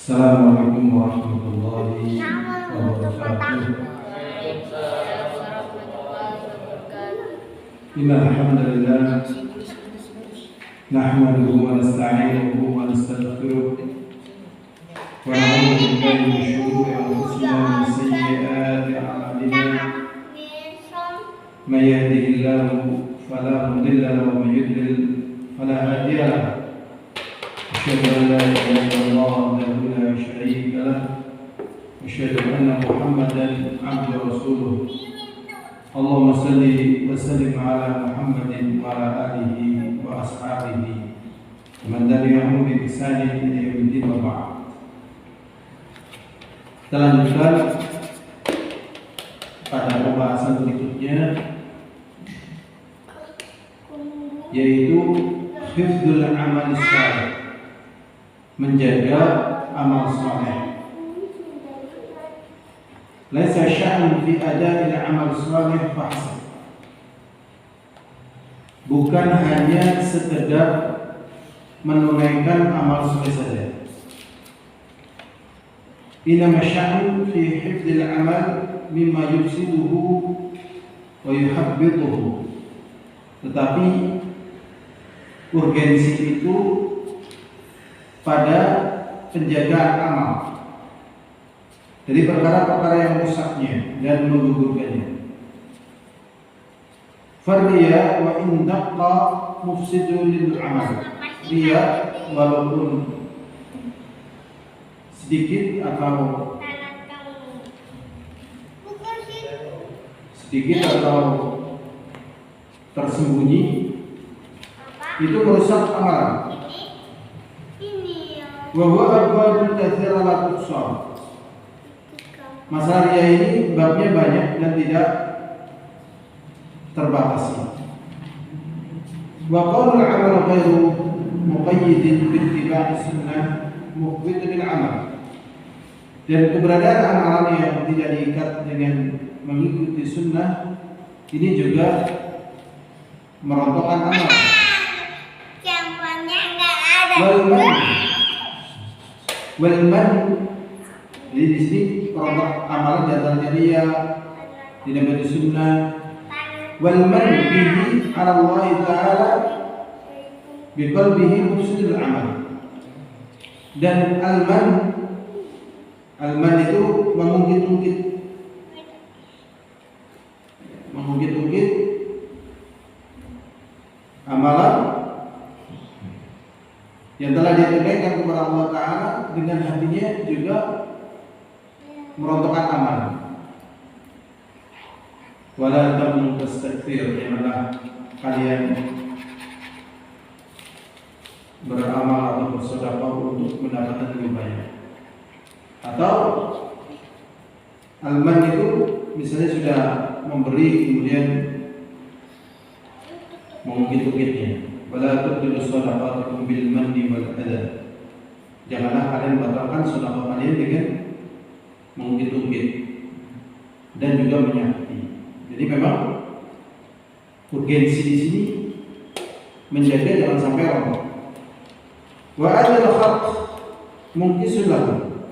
Assalamualaikum warahmatullahi wabarakatuh. Innal hamdalillah nahmaduhu wa nasta'inuhu wa nastaghfiruh wa na'udzu billahi min shururi anfusina wa min sayyiati a'malina. May yahdihillahu fala mudilla lahu wa may yudlil fala hadiya lahu. أشهد أن لا إله إلا الله وحده لا شريك له أشهد أن محمدا عبده ورسوله اللهم صل وسلم على محمد وعلى آله وأصحابه ومن تبعهم بإحسان إلى يوم الدين وبعد. Kita lanjutkan pada pembahasan berikutnya, yaitu hifdzul amal saleh, menjaga amal saleh. Laisa sya'nun fi ada'il amal saleh fahsab. Bukan hanya sekedar menunaikan amal saleh saja. Inama sya'nun fi hifdzil amal mimma yufsiduhu wa yuhabbituhu. Tetapi urgensi itu pada penjagaan amal dari perkara-perkara yang rusaknya dan menggugurkannya. Farriya wa in daqqa mufsidun lil amal. Riya walaupun sedikit atau tersembunyi itu merusak amalan. Wa huwa abwabun katsira la tuhsar. Masalah riya ini babnya banyak dan tidak terbatasi. Wa qawlul amal ghairu muqayyidin bi ittiba'i sunnah muqbid bil amal. Dan keberadaan amalan yang tidak diikat dengan mengikuti sunnah ini juga merontokkan amal. Walman, jadi di sini kelompok amalan di antaranya riya, tidak ada sunnah. Walman bihi ala Allah Taala biqalbihi mufsidul amal. Dan alman itu mengungkit-ungkit amalan yang telah ditunaikan kepada Allah Ta'ala dengan hatinya juga merontokkan amal. Wala tamnun tastakthir, janganlah kalian beramal atau bersedekah untuk mendapatkan lebih banyak. Atau alman itu misalnya sudah memberi kemudian mengungkit-ungkitnya. Wala tubtilu shadaqatukum bil manni wal adha. Janganlah kalian batalkan sedekah kalian dengan mengungkit-ungkit dan juga menyakiti. Jadi memang urgensi di sini menjaga jangan sampai rontok. Wa adil khalq mungkisun lahu.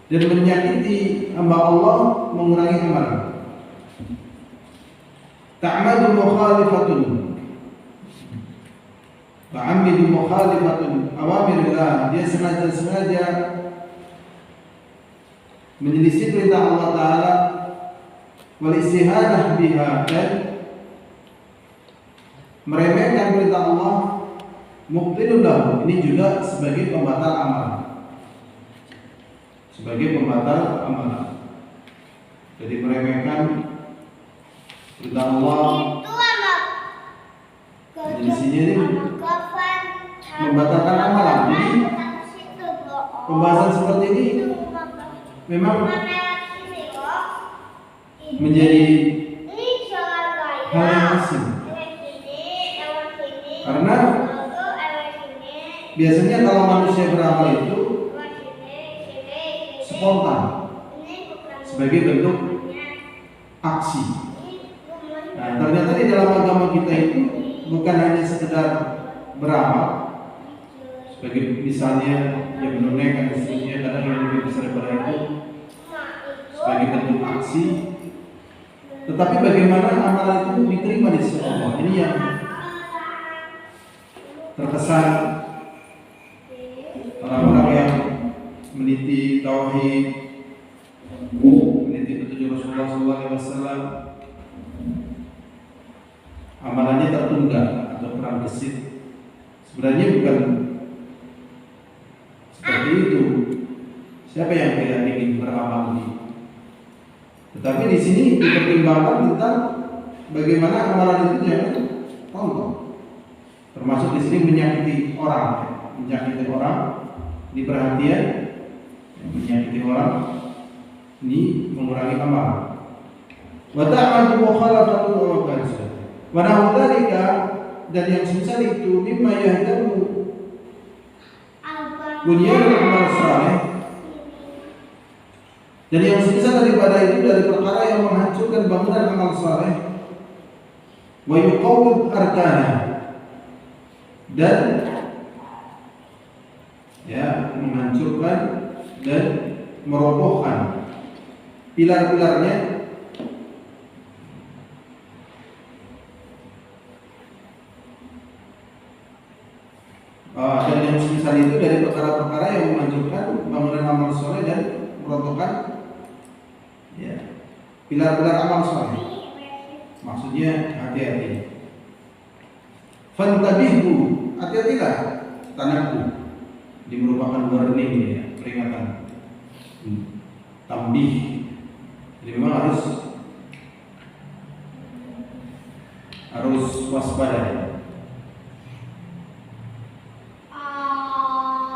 Dan menyakiti hamba Allah mengurangi amalan. Ta'madu mukhalifatun Fa'amidu mukhalifatun awamirillah. Dia sengaja menyelisih perintah Allah Ta'ala wal istihanah biha, dan meremehkan perintah Allah mubtilun lahu. Ini juga sebagai pembatal amalan. Jadi meremehkan perintah Allah, menyelisihnya ini membatalkan amalan. Jadi pembahasan seperti ini memang menjadi hal yang asing, karena biasanya kalau manusia beramal itu spontan sebagai bentuk aksi. Nah, ternyata di dalam agama kita itu bukan hanya sekedar beramal, Sebagai misalnya yang menunaikan istrinya kadang yang lebih besar daripada itu sebagai bentuk aksi. Tetapi bagaimana amalan itu diterima di sisi Allah? Ini yang terkesan orang-orang yang meniti tauhid, meniti petunjuk Rasulullah SAW, amalannya tertunda atau kurang gesit. Sebenarnya bukan seperti itu. Siapa yang tidak ingin beramal ini? Tetapi di sini dipertimbangkan tentang bagaimana amalan itu jangan rontok. Termasuk di sini menyakiti orang, ini perhatian, menyakiti orang, ini mengurangi amal. Wa ta'amadu mukhalafatu wa kansa. Wa nahu dzalika, dan yang semisal itu mimma yahdamu bunyanul amal saleh. Dan yang semisal daripada itu dari perkara yang menghancurkan bangunan amal saleh, wa yuqawwid arkana, dan ya menghancurkan dan merobohkan pilar-pilarnya. Dan yang semisal itu dari perkara-perkara yang menghancurkan bangunan amal soleh dan merobohkan ya pilar-pilar amal soleh. Maksudnya hati-hati. Fantabihu, hati-hatilah, tanaku. Ini merupakan warning ya, peringatan. Tambih. Jadi memang harus waspada.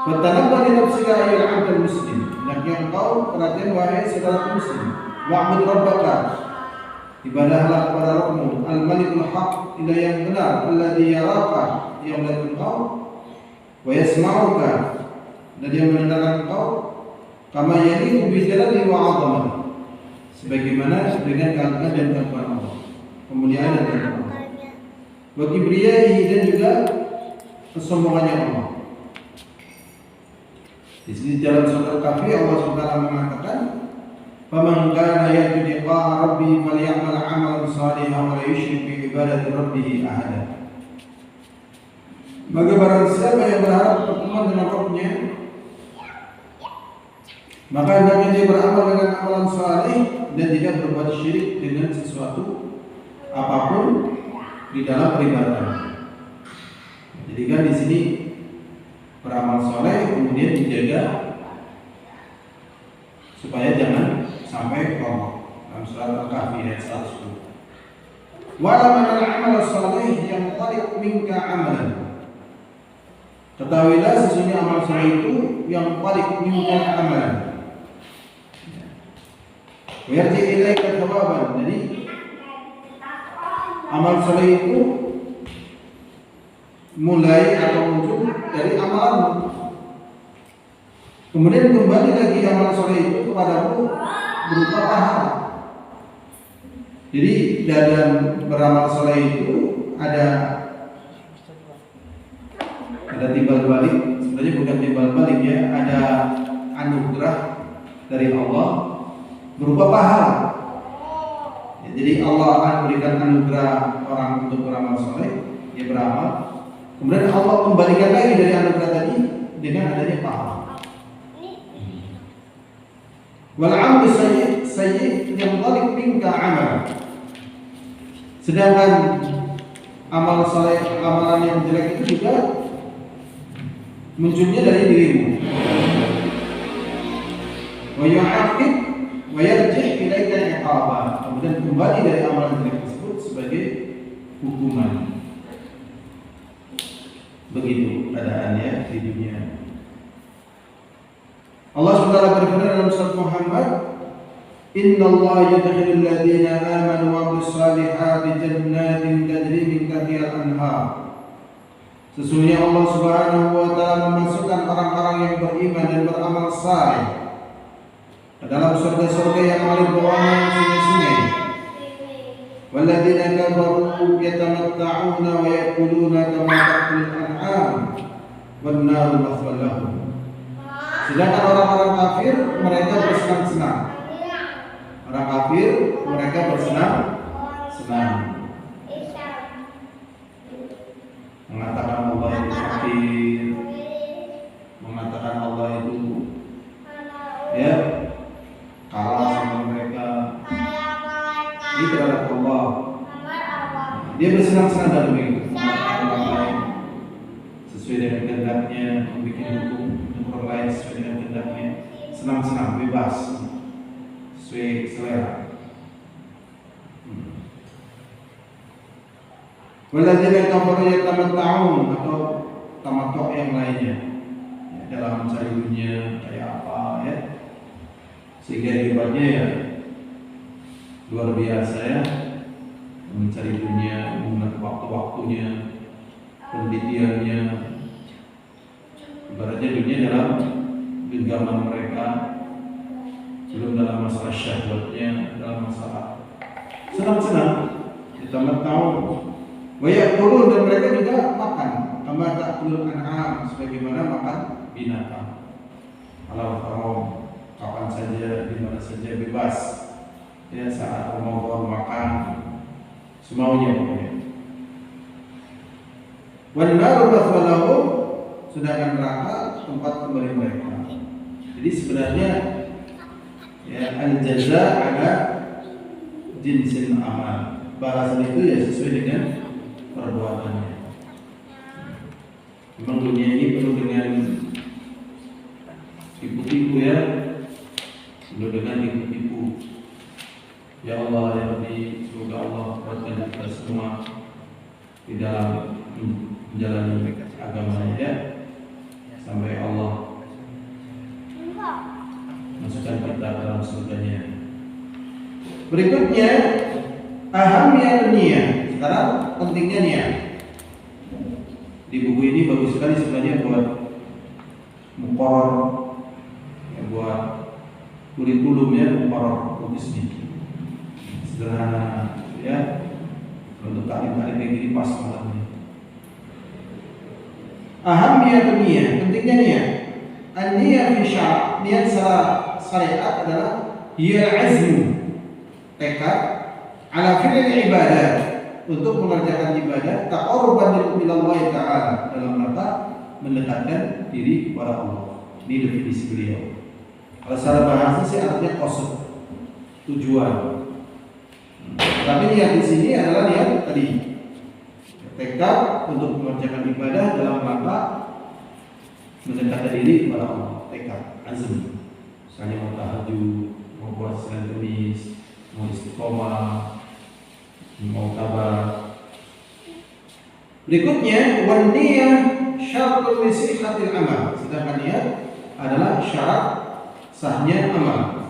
Fatanabba li nafsika ayyuhal 'abdul muslim. Hendaknya engkau perhatian wahai saudara muslim. Wa'bud rabbaka. Ibadahlah kepada Rabbmu al-Malikul Haq, ilah yang benar, alladzi yaraka, yang melihat engkau, wa yasma'uka, dan yang mendengarkan engkau, kama yaliqu bi jalalihi wa 'azamatihi, sebagaimana dengan keagungan dan keagungan Allah, kemuliaan dan keagungan Allah. Wa kibriyaihi, dan juga kesombongannya Allah. Di sini dalam surah Al-Kahfi Allah Subhanahu mengatakan, "Faman kana yarju liqa'a rabbih falyamal 'amalan shalihan wa la yusyrik bi ibadati rabbih ahada." Maka barang siapa yang berharap pertemuan dengan Rabbnya, maka hendaknya dia beramal dengan amalan saleh dan tidak berbuat syirik dengan sesuatu apapun di dalam peribadatan. Jadi kan di sini beramal soleh kemudian dijaga supaya jangan sampai rontok. Dalam surat Al-Kahfi ayat 110. Wa lam al-amal soleh yang tarik minka amalan. Ketahuilah sesungguhnya amal soleh itu yang tarik minka amalan. Wa yarji ilaika thawaban. Jadi amal soleh itu mulai atau muncul dari amalanmu, kemudian kembali lagi amal soleh itu kepadamu berupa pahala. Jadi dalam beramal soleh itu ada timbal balik. Sebenarnya bukan timbal balik ya, ada anugerah dari Allah berupa pahala. Ya, jadi Allah akan berikan anugerah orang untuk beramal soleh, dia beramal. Kemudian Allah kembalikan lagi dari anugerah tadi dengan adanya pahala. Wal 'amru sayyi' yang balik minka amal. Sedangkan amal saleh, amalan yang jelek itu juga munculnya dari dirimu. Wa yu'aqib wa yarji' ilaika iqaba. Kemudian kembali dari amalan jelek tersebut sebagai hukuman. Begitu keadaannya di dunia. Allah SWT berfirman dalam surat Muhammad, "Innallaha yudkhilul ladzina amanu wa 'amilus shalihati jannatin tajri min tahtiha al-anhar." Sesungguhnya Allah Subhanahu wa taala memasukkan orang-orang yang beriman dan beramal saleh ke dalam surga-surga yang mengalir bawahnya sungai-sungai. Walladzina kafaru yatamatta'una wa ya'kuluna kama ta'kulul an'am wan naru mathwal lahum. Sedangkan orang-orang kafir mereka bersenang-senang. Orang kafir mereka bersenang-senang. Mengatakan Allah itu fakir, mengatakan Allah itu ya kalah sama mereka. Ini terhadap Allah. Dia bersenang-senang dalam itu. Orang lain sesuai dengan kehendaknya, membuat hukum untuk orang lain sesuai dengan kehendaknya, senang-senang, bebas, sesuai selera. Waladzina kafaru yatamatta'un, atau tamattu' yang lainnya ya, dalam mencari dunia kayak apa ya, sehingga hebatnya ya luar biasa ya, mencari dunia, menggunakan waktu-waktunya, penelitiannya. Ibaratnya dunia dalam genggaman mereka, belum dalam masalah syahwatnya, dalam masalah senang-senang. Kita tahu, banyak turun dan mereka juga makan. Kama ta'kulul an'am, sebagaimana makan binatang. Halal haram, kapan saja, di mana saja bebas. Ya, saat mau makan semaunya pokoknya. Wan naru mathwal lahum, sedangkan neraka tempat kembali mereka. Jadi sebenarnya ya al-jaza ala jinsil amal. Balasan itu ya sesuai dengan perbuatannya. Memang dunia ini penuh dengan tipu-tipu ya, penuh dengan tipu-tipu. Ya Allah ya Rabbi, semoga Allah kuatkan kita semua di dalam menjalani agamanya ya, sampai Allah masukkan kita dalam surganya. Berikutnya ahamiyah niat. Sekarang pentingnya niat. Di buku ini bagus sekali sebenarnya buat muqarrar, ya, buat kurikulum ya, muqarrar bisnis. Sederhana ya, untuk taklim-taklim kayak gini pas banget. Ahamiyah niat, pentingnya niat. An-niyah fi syara', niat secara syariat adalah hiya azmu, tekad ala fi'il ibadah, untuk mengerjakan ibadah taqarruban ila Allah Ta'ala, dalam rangka mendekatkan diri kepada Allah. Ini definisi beliau. Kalau secara bahasa sih artinya qasd, tujuan. Tapi niat di sini adalah niat tadi, tekad untuk mengerjakan ibadah dalam rangka mendekatkan diri kepada Allah. Tekad, azm. Misalnya mau tahajud, mau puasa Senin Kamis, mau istiqomah, mau kabar. Berikutnya wan niyah syartul li sihhatil amal. Sedangkan niat adalah syarat sahnya amal.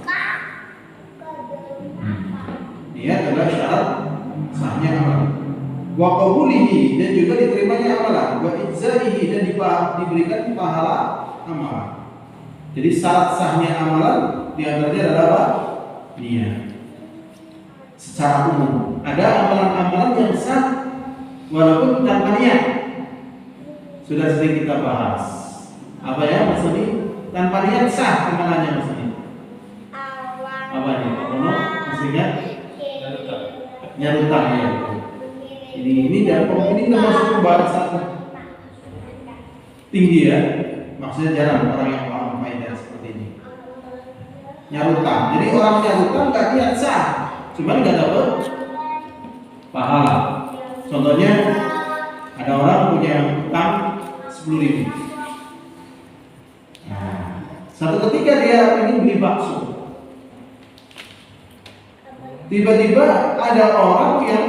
Niat adalah syarat sahnya amal. Wa qabulihi, dan juga diterimanya amalan. Wa ijzaihi, dan diberikan pahala amalan. Jadi syarat sahnya amalan di antaranya adalah apa? Niat. Secara umum ada amalan-amalan yang sah walaupun tanpa niat. Sudah sering kita bahas. Apa ya maksudnya? Tanpa niat sah amalannya maksudnya. Apa ini? Apa maksudnya? Nyarutang ya. Ini dan ini termasuk pembahasan tinggi ya. Maksudnya jarang orang yang paham faedah seperti ini. Nyarutang. Jadi orang nyarutang nggak niat sah, cuman nggak dapat pahala. Contohnya ada orang punya utang 10.000. Nah, satu ketika dia ingin beli bakso, tiba-tiba ada orang yang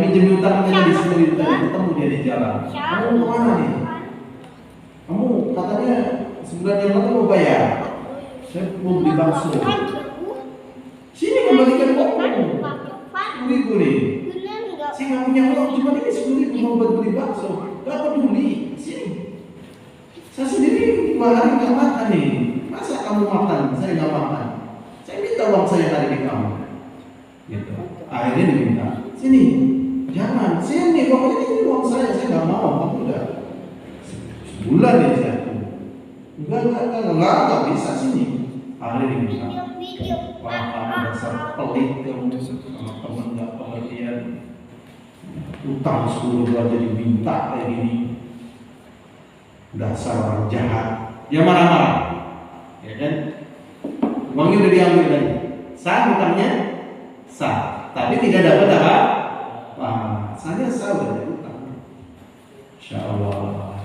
minjem utangnya di 10.000 tadi, ketemu dia di jalan. Kamu kemana nih? Kamu katanya sebulan yang lalu mau bayar. Saya mau beli bakso. Sini kembalikan uangmu. 10.000 nih. Saya nggak punya uang, cuma ini 10.000 mau buat beli bakso. Gak peduli. Sini. Saya sendiri 2 hari nggak makan nih. Masa kamu makan? Saya nggak makan. Saya minta uang saya tadi di kamu. Gitu. Akhirnya diminta. Sini. Jangan. Sini. Pokoknya ini uang saya sebulan ya satu. Enggak bisa sini. Hari ini bisa. Wah, kamu dasar pelit kamu sama temen nggak pengertian. Utang 10 aja diminta kayak gini. Dasar orang jahat. Ya marah-marah. Ya kan? Uangnya udah diambil tadi. Sah utangnya? Sah. Tapi tidak dapat apa? Wah, saya sah udah utang. Insyaallah.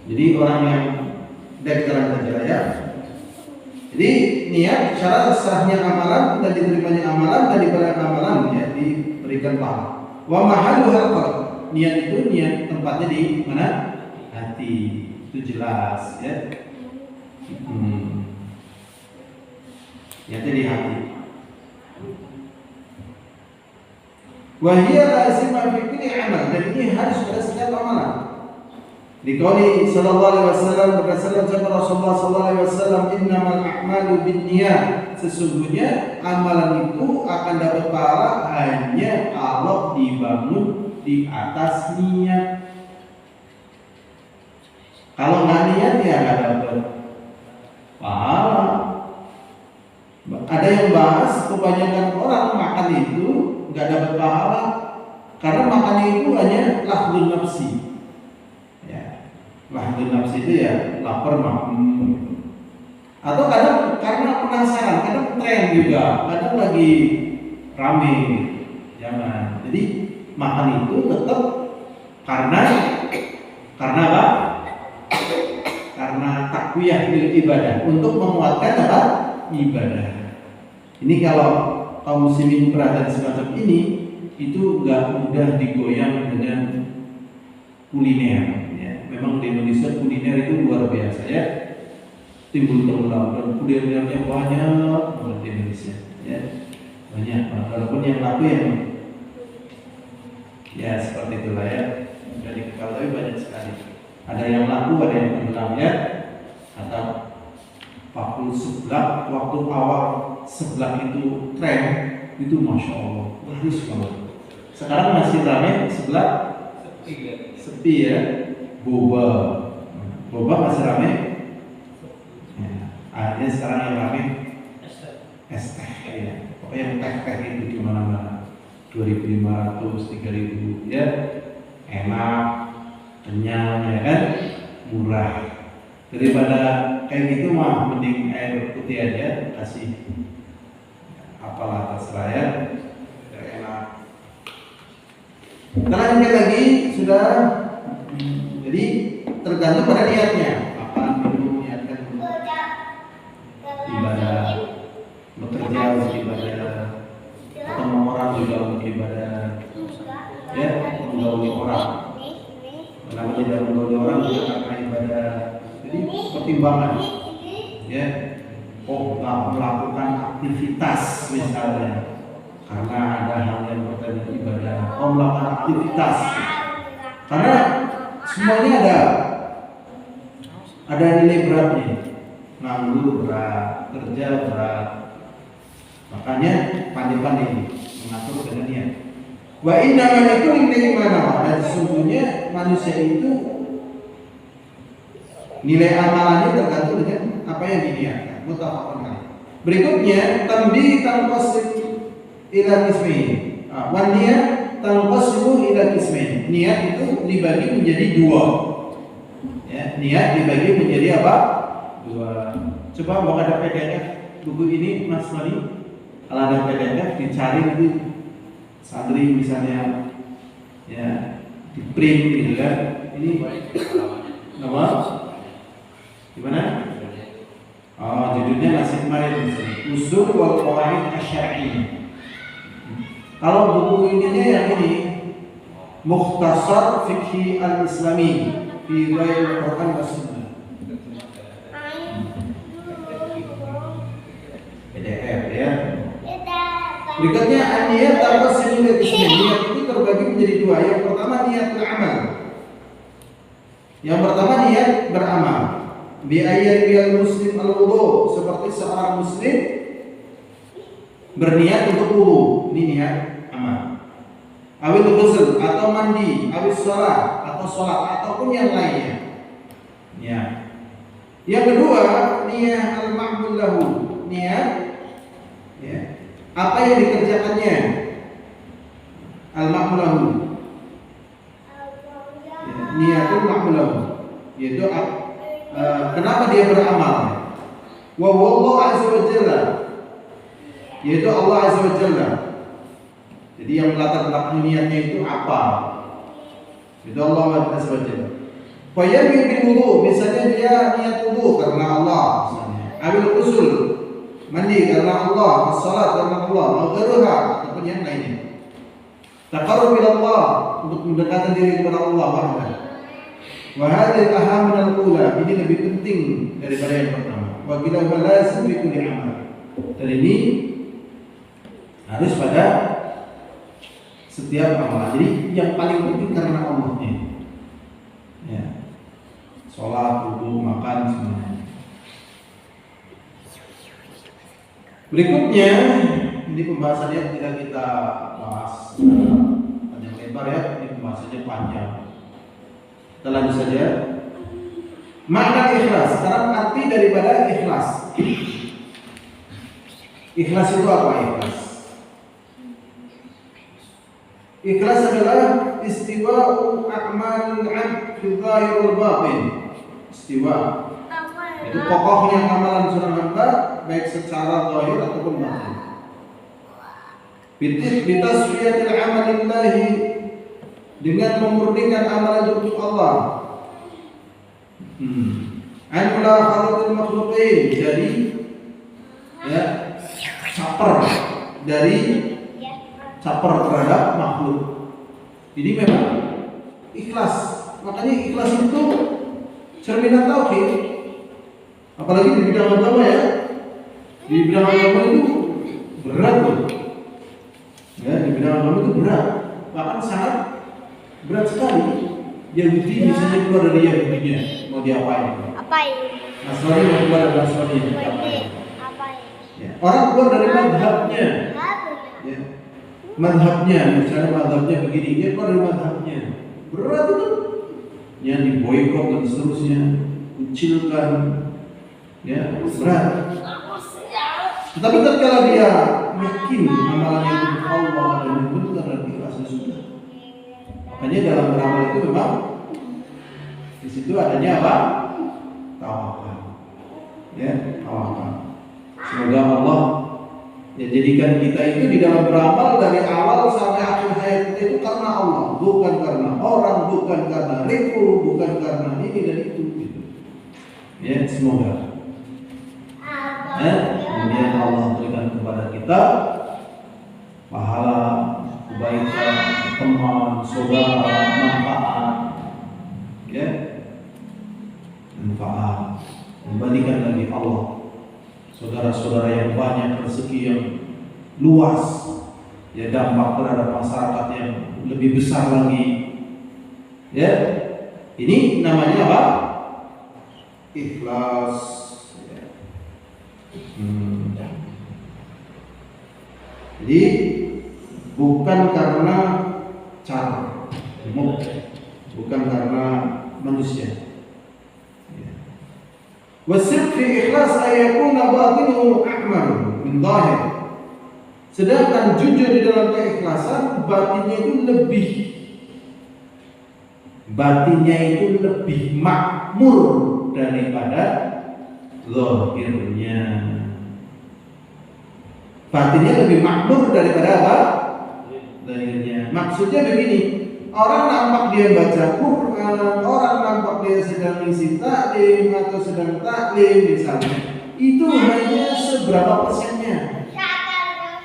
Jadi orang yang dari jalan ya. Jadi niat syarat sahnya amalan dan diterimanya amalan dan diberikan amalan ya diberikan pahala. Wa mahalluhal qalb. Niat itu niat tempatnya di mana? Hati. Itu jelas ya. Niatnya di hati. Wa hiya lazimah fi kulli amal. Dan ini harus pada setiap amalan. Di qauli sallallahu alaihi wasallam berdasarkan sabda Rasulullah sallallahu alaihi wasallam innamal a'malu binniyat, sesungguhnya amalan itu akan dapat pahala hanya kalau dibangun di atas niat. Kalau nggak niat ya nggak dapat pahala. Ada yang bahas kebanyakan orang makan itu nggak dapat pahala karena makannya itu hanya lahdun nafsi. Lahdun nafsi itu ya lapar makan. Atau kadang karena penasaran, kadang tren juga, kadang lagi rame. Jangan. Jadi makan itu tetap karena apa? Karena takwiyah ibadah, untuk menguatkan apa? Ibadah. Ini kalau kaum muslimin perhatian semacam ini, itu nggak mudah digoyang dengan kuliner. Memang di Indonesia kuliner itu luar biasa ya, timbul tenggelam dan kulinernya banyak banget di Indonesia ya, banyak. Walaupun yang laku ya seperti itulah ya, sudah diketahui banyak sekali. Ada yang laku, ada yang tenggelam ya. Atau waktu seblak, waktu awal seblak itu tren itu masya Allah bagus banget. Sekarang masih ramai seblak, sepi ya. Boba masih ramai. Akhirnya sekarang yang ramai es teh ya. Pokoknya teh itu di mana-mana. 2.500, 3.000 ya. Enak, kenyang ya kan, murah. Daripada kayak gitu mah mending air putih aja kasih apalah terserah ya. Enak. Kita lanjut lagi sudah. Jadi tergantung pada niatnya. Apa minum niatkan ibadah, bekerja untuk ibadah, ketemu orang juga untuk ibadah, ya menggauli orang. Kenapa tidak menggauli orang juga karena ibadah. Jadi pertimbangan, ya. Nggak melakukan aktivitas misalnya karena ada hal yang berkaitan dengan ibadah. Melakukan aktivitas karena semuanya ada nilai beratnya. Nganggur berat, kerja berat. Makanya pandai-pandai mengatur dengan niat. Wa inna ma yakullu liman, dan sesungguhnya manusia itu nilai amalannya tergantung dengan apa yang diniatkan. Muttafaqun alaih. Berikutnya tambi tanqasim ila qismain. Wa niyat tanqasimu ila qismain. Niat itu dibagi menjadi dua. Ya, niat dibagi menjadi apa? Dua. Coba mau ada PDF buku ini Mas Mari. Kalau ada PDF dicari nanti santri misalnya ya di print gitu kan. Ini nama gimana? Oh, judulnya masih kemarin misalnya Usul wal Qawaid Asy-Syar'iyyah. Kalau buku ininya yang ini Mukhtasar Fiqhi Al-Islami fi Ghairil Quran was Sunnah. PDF ya. Berikutnya niat tanqasimu ila qismain. Niat itu terbagi menjadi dua. Yang pertama niatul amal. Yang pertama niat beramal. Bi ayyatil muslim al-wudu, seperti seorang muslim berniat untuk wudu. Ini niat amal. awil ghusl atau mandi, awil sholat atau sholat ataupun yang lainnya. Ya. Yang kedua, niat al-ma'mul lahu, niat ya, apa yang dikerjakannya. Al-ma'mul lahu. Ya, niatul ma'mul lahu, yaitu kenapa dia beramal. Wa wallahu azza wa jalla, yaitu Allah azza wa jalla. Jadi yang melatar belakang niatnya itu apa? Itu Allah azza wa jalla. Fayyabi bil wudu, misalnya dia niat wudu karena Allah misalnya. Abil usul, mandi karena Allah, salat karena Allah, al-gharuha ataupun yang lainnya. Taqarrub ila Allah, untuk mendekatkan diri kepada Allah wahdahu. Wa hadhihi aham min al-ula, ini lebih penting daripada yang pertama. Wa kilahuma lazim fi kulli amal. Dan ini harus pada setiap amalan. Jadi yang paling penting karena Allahnya. Ya. Sholat, wudu, makan semuanya. Berikutnya, ini pembahasannya tidak kita bahas panjang lebar ya. Ini pembahasannya panjang. Kita lanjut saja. Makna ikhlas. Sekarang arti daripada ikhlas. Ikhlas itu apa ikhlas? Ikhlas adalah istiwa'u a'malil 'abd fi dhahir wal batin. Istiwa itu kokohnya amalan seorang hamba baik secara zahir ataupun batin. Bitasfiyatil 'amalillahi, dengan memurnikan amalan untuk Allah. An mulaqatil makhluqin, jadi ya caper terhadap makhluk. Jadi memang ikhlas. Makanya ikhlas itu cerminan tauhid. Apalagi di bidang agama ya. Di bidang agama itu berat loh. Ya, di bidang agama itu berat. Bahkan sangat berat sekali. Yahudi misalnya keluar dari Yahudinya, mau diapain? Apain? Nasrani mau keluar dari Nasrani, apain? Ya. Orang keluar dari madhabnya. Ya. Madhabnya, misalnya madhabnya begini, dia keluar dari madhabnya. Berat itu. Yang diboikot dan seterusnya, kucilkan, ya berat. Tetapi tatkala dia yakin amalannya untuk Allah dan itu karena ikhlasnya sudah. Makanya dalam beramal itu memang di situ adanya apa? Tawakal. Ya, tawakal. Semoga Allah ya jadikan kita itu di dalam beramal dari awal sampai akhir hayat kita itu karena Allah, bukan karena orang, bukan karena ribu, bukan karena ini dan itu. Gitu. Ya, semoga. Kemudian Allah berikan kepada kita pahala, kebaikan, teman, saudara, manfaat, ya, manfaat. Kembalikan lagi Allah. Saudara-saudara yang banyak, rezeki yang luas, ya dampak terhadap masyarakat yang lebih besar lagi. Ya, ini namanya apa? Ikhlas. Jadi bukan karena cara, bukan karena manusia. Wasir fi ikhlas ayakuna batinuhu a'mal min zahir. Sedangkan jujur di dalam keikhlasan batinnya itu lebih makmur daripada zahirnya. Batinnya lebih makmur daripada apa? Zahirnya. Maksudnya begini, orang nampak dia baca Quran, orang nampak dia sedang ngisi taklim atau sedang taklim misalnya, itu hanya seberapa persennya.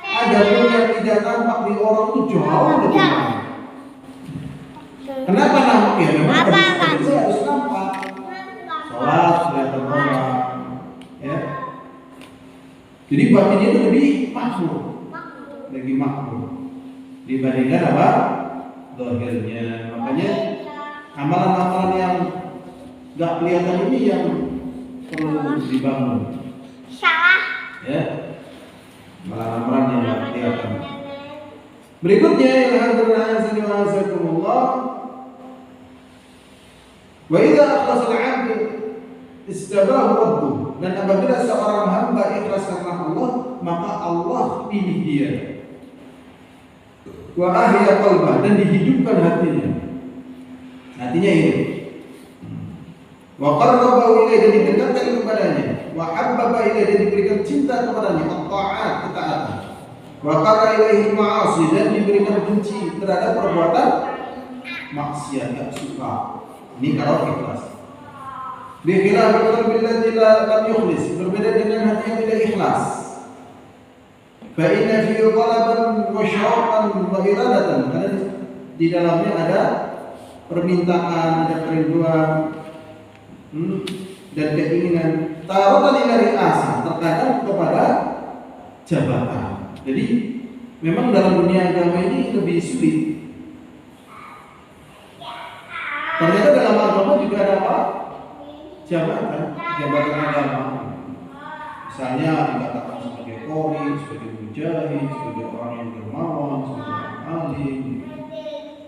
Adapun yang tidak nampak di orang itu jauh lebih banyak. Kenapa nampak ya? Memang harus nampak. Sholat kelihatan orang, ya. Jadi batinnya itu lebih makmur dibandingkan apa? Zahirnya. Makanya amalan-amalan yang nggak kelihatan ini yang perlu dibangun. Ya, amalan-amalan yang nggak kelihatan. Berikutnya yang hadirna azakumullah, wa idza akhlasa al-'abd istabahu rabbuh, dan apabila seorang hamba ikhlas karena Allah, maka Allah pilih dia. Wa ahya qalbah, dan dihidupkan hatinya. Hatinya ini. Wa qarrabahu ilaihi, dan didekatkan kepadanya. Wa habbaba ilaihi, dan diberikan cinta kepadanya. At-ta'at, ketaatan. Wa qara ilaihi ma'asi, dan diberikan benci terhadap perbuatan maksiat, yang suka. Ini kalau ikhlas. Bi khilafil qalbi alladzi lam yukhlis, berbeda dengan hati yang tidak ikhlas. Fa inna fi talaban wa syauqan wa iradatan, karena di dalamnya ada permintaan, ada kerinduan, dan keinginan. Tarutan ila ri'asah, terkadang kepada jabatan. Jadi memang dalam dunia agama ini lebih sulit. Ternyata dalam agama juga ada apa? Jabatan agama. Misalnya dikatakan sebagai qori, sebagai mujahid, sebagai orang yang dermawan, sebagai orang alim.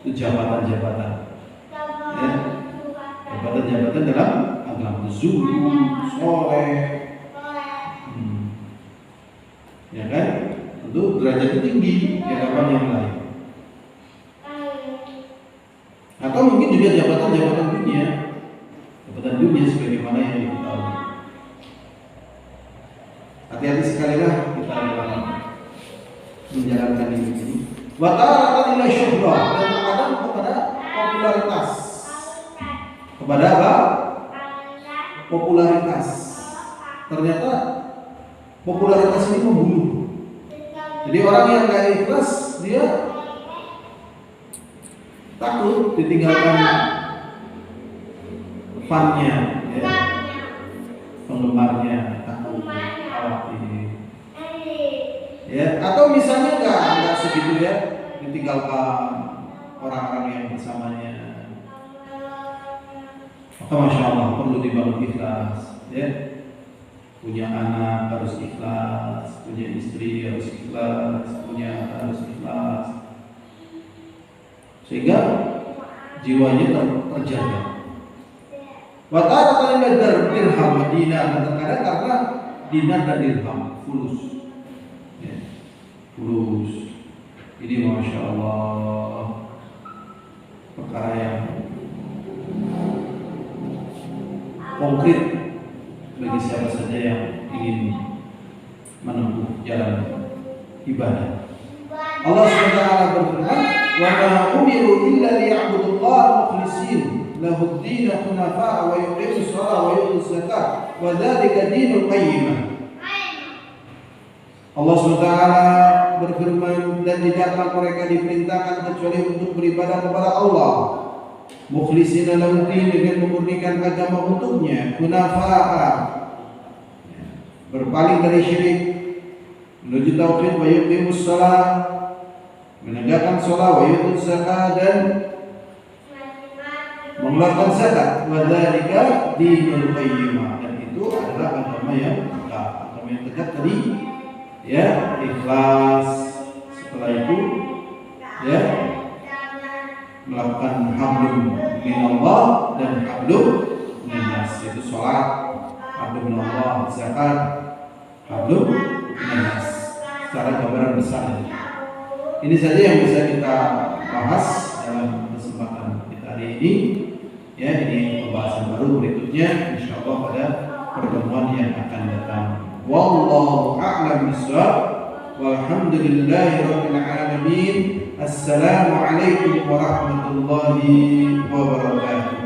Itu jabatan-jabatan. Ya. Jabatan-jabatan dalam agama, zuhud, soleh. Ya kan? Tentu derajat tinggi di hadapan yang lain. Atau mungkin juga jabatan-jabatan dunia. Jabatan dunia sebagaimana yang diketahui. Hati-hati sekalilah kita dalam menjalankan ini. Wa taratan ila syuhrah, dan terkadang kepada popularitas. Kepada apa? Popularitas. Ternyata popularitas ini membunuh. Jadi orang yang gak ikhlas, dia takut ditinggalkan fannya, ya, penggemarnya, takut, khawatir, ya. Atau misalnya nggak segitu ya, ditinggalkan orang-orang yang bersamanya. Maka masya Allah perlu dibangun ikhlas, ya. Punya anak harus ikhlas, punya istri harus ikhlas, punya harus ikhlas, sehingga jiwanya terjaga. Wa taratan ila dirham wa dinar, terkadang karena dinar dan dirham, fulus. Ya, fulus. Ini masya Allah perkara yang konkret bagi siapa saja yang ingin menempuh jalan ibadah. Allah SWT berfirman, "Wa ma umiru illa liya'budullaha mukhlishin lahu ad-din hunafa wa yuqimus shalah wa yutuz zakat wa dzalika dinul qayyimah." Allah SWT berfirman, dan tidaklah mereka diperintahkan kecuali untuk beribadah kepada Allah, mukhlishina lahu ad-din, dengan memurnikan agama untuknya, hunafa, berpaling dari syirik, menuju tauhid, wa yuqimus shalah, menegakkan shalah, wa yutuz zakat, dan mengeluarkan zakat, wa dzalika dinul qayyimah, dan itu adalah agama yang tegak. Agama yang tegak tadi, ya, ikhlas. Setelah itu, ya, melakukan hablum minallah dan hablum minnas, yaitu sholat, hablum minallah, zakat, hablum minnas. Secara gambaran besar. Ini saja yang bisa kita bahas dalam kesempatan kita hari ini. Ya, ini pembahasan baru. Berikutnya insyaallah pada pertemuan yang akan datang. Wallahu a'lam bishawab. Walhamdulillahirabbil alamin. Assalamualaikum warahmatullahi wabarakatuh.